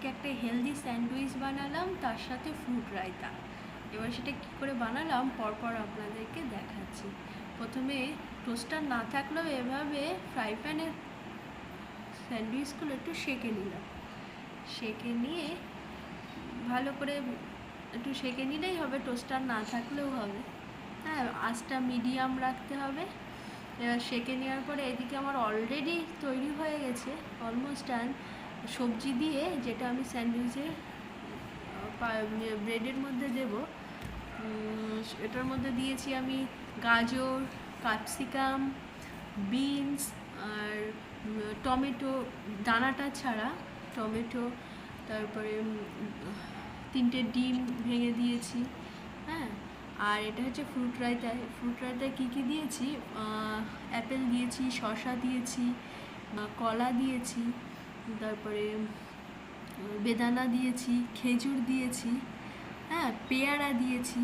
আজকে একটা healthy sandwich বানালাম, তার সাথে ফ্রুট রায়তা। এবার সেটা কী করে বানালাম পরপর আপনাদেরকে দেখাচ্ছি। প্রথমে টোস্টার না থাকলেও এভাবে ফ্রাই প্যানে স্যান্ডউইচগুলো একটু সেঁকে নিলাম। সেঁকে নিয়ে ভালো করে একটু সেঁকে নিলেই হবে, টোস্টার না থাকলেও হবে। হ্যাঁ, আঁচটা মিডিয়াম রাখতে হবে। এবার সেঁকে নেওয়ার পরে এদিকে আমার অলরেডি তৈরি হয়ে গেছে অলমোস্ট ডান সবজি দিয়ে, যেটা আমি স্যান্ডউইচের ব্রেডের মধ্যে দেব। এটার মধ্যে দিয়েছি আমি গাজর, ক্যাপসিকাম, বিনস আর টমেটো, দানাটা ছাড়া টমেটো, তারপরে 3টে ডিম ভেঙে দিয়েছি। হ্যাঁ, আর এটা হচ্ছে ফ্রুট রায়তা। ফ্রুট রায়তায় কী কী দিয়েছি, অ্যাপেল দিয়েছি, শসা দিয়েছি, কলা দিয়েছি, তারপরে বেদানা দিয়েছি, খেজুর দিয়েছি, হ্যাঁ, পেয়ারা দিয়েছি,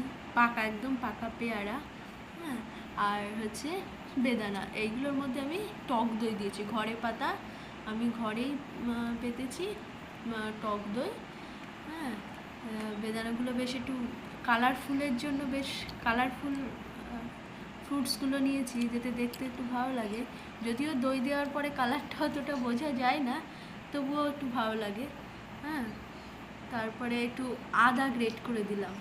একদম পাকা পেয়ারা, হ্যাঁ, আর হচ্ছে বেদানা। এইগুলোর মধ্যে আমি টক দই দিয়েছি, ঘরে পাতা, আমি ঘরেই পেতেছি টক দই। হ্যাঁ, বেদানাগুলো বেশ একটু কালারফুলের জন্য বেশ কালারফুল ফ্রুটসগুলো নিয়েছি, যাতে দেখতে একটু ভালো লাগে। যদিও দই দেওয়ার পরে কালারটা অতটা বোঝা যায় না, তবুও একটু ভালো লাগে। হ্যাঁ, তারপরে একটু আদা গ্রেট করে দিলাম।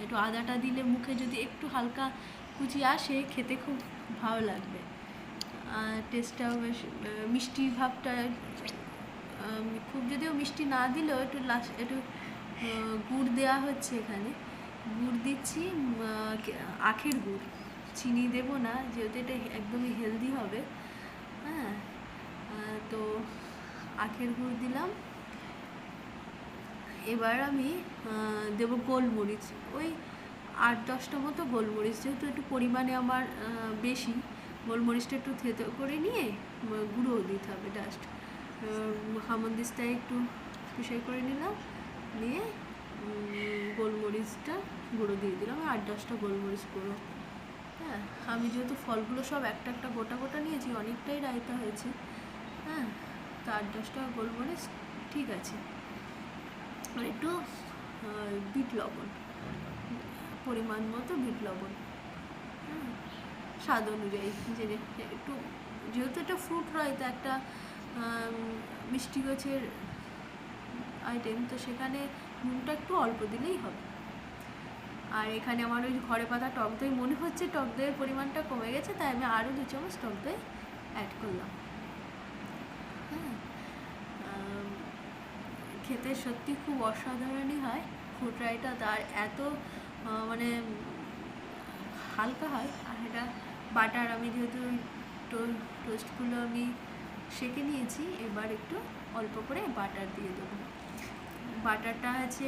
একটু আদাটা দিলে মুখে যদি একটু হালকা কুচি আসে, খেতে খুব ভালো লাগবে। টেস্টটাও বেশ মিষ্টি ভাবটা, খুব যদিও মিষ্টি না দিলেও একটু গুড় দেওয়া হচ্ছে এখানে। গুড় দিচ্ছি, আখের গুড়, চিনি দেব না, যেহেতু এটা একদমই হেলদি হবে। হ্যাঁ, তো আখের গুড় দিলাম। এবার আমি দেব গোলমরিচ, ওই 8-10টা মতো গোলমরিচ, যেহেতু একটু পরিমাণে আমার বেশি। গোলমরিচটা একটু থেতো করে নিয়ে গুঁড়ো দিতে হবে, জাস্ট হামনদিস্তায় একটু পিষাই করে নিলাম, নিয়ে গোলমরিচটা গুঁড়ো দিয়ে দিলাম, 8-10টা গোলমরিচ গুঁড়ো। হ্যাঁ, আমি যেহেতু ফলগুলো সব একটা একটা গোটা গোটা নিয়েছি, অনেকটাই রায়তা হয়েছে। হ্যাঁ, তো 8-10টা গোলমরিচ ঠিক আছে। আর একটু বিট লবণ, পরিমাণ মতো বিট লবণ, হ্যাঁ, স্বাদ অনুযায়ী। একটু যেহেতু এটা ফ্রুট রায়তা, একটা মিষ্টি গাছের আইটেম, তো সেখানে নুনটা একটু অল্প দিলেই হবে। আর এখানে আমার ওই ঘরে পাতা টক দই, মনে হচ্ছে টক দইয়ের পরিমাণটা কমে গেছে, তাই আমি আরও 2 চামচ টক দই অ্যাড করলাম। হ্যাঁ, খেতে সত্যি খুব অসাধারণই হয় ফ্রুট রায়তা, তার এত মানে হালকা হয়। আর এটা বাটার, আমি যেহেতু টোস্টগুলো আমি সেঁকে নিয়েছি, এবার একটু অল্প করে বাটার দিয়ে দেবো। বাটারটা আছে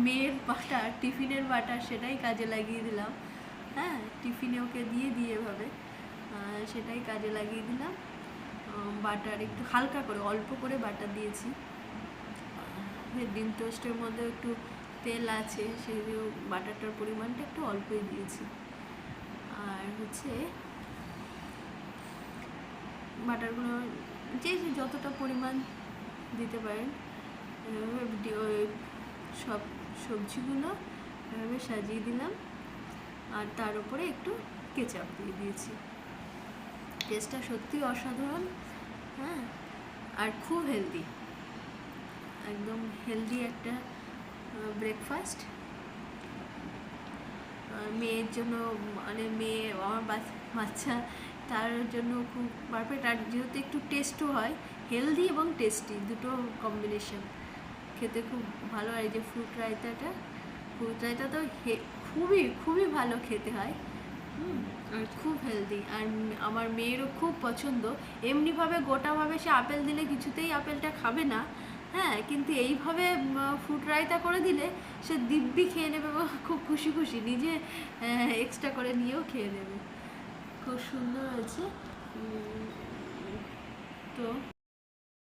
মেয়ের বাটার, টিফিনের বাটার, সেটাই কাজে লাগিয়ে দিলাম। হ্যাঁ, টিফিনে ওকে দিয়ে এভাবে সেটাই কাজে লাগিয়ে দিলাম। বাটার একটু হালকা করে, অল্প করে বাটার দিয়েছি। ডিম টোস্টের মধ্যে একটু তেল আছে, সেই বাটারটার পরিমাণটা একটু অল্পই দিয়েছি। আর হচ্ছে বাটারগুলো যে যতটা পরিমাণ দিতে পারেন, সব সবজিগুলো এভাবে সাজিয়ে দিলাম, আর তার উপরে একটু কেচাপ দিয়ে দিয়েছি। টেস্টটা সত্যি অসাধারণ। হ্যাঁ, আর খুব হেলদি, একদম হেলদি একটা ব্রেকফাস্ট। মেয়ের জন্য, মানে মেয়ে আমার বাচ্চা, তার জন্য খুব পারফেক্ট। আর যেহেতু একটু টেস্টও হয়, হেলদি এবং টেস্টি দুটো কম্বিনেশন, খেতে খুব ভালো। আর এই যে ফ্রুট রায়তা তো খুবই খুবই ভালো খেতে হয়। আর খুব হেলদি, আর আমার মেয়েরও খুব পছন্দ। এমনিভাবে গোটাভাবে সে আপেল দিলে কিছুতেই আপেলটা খাবে না। হ্যাঁ, কিন্তু এইভাবে ফ্রুট রায়তা করে দিলে সে দিব্যি খেয়ে নেবে, খুব খুশি খুশি নিজে এক্সট্রা করে নিয়েও খেয়ে নেবে। খুব সুন্দর হয়েছে। তো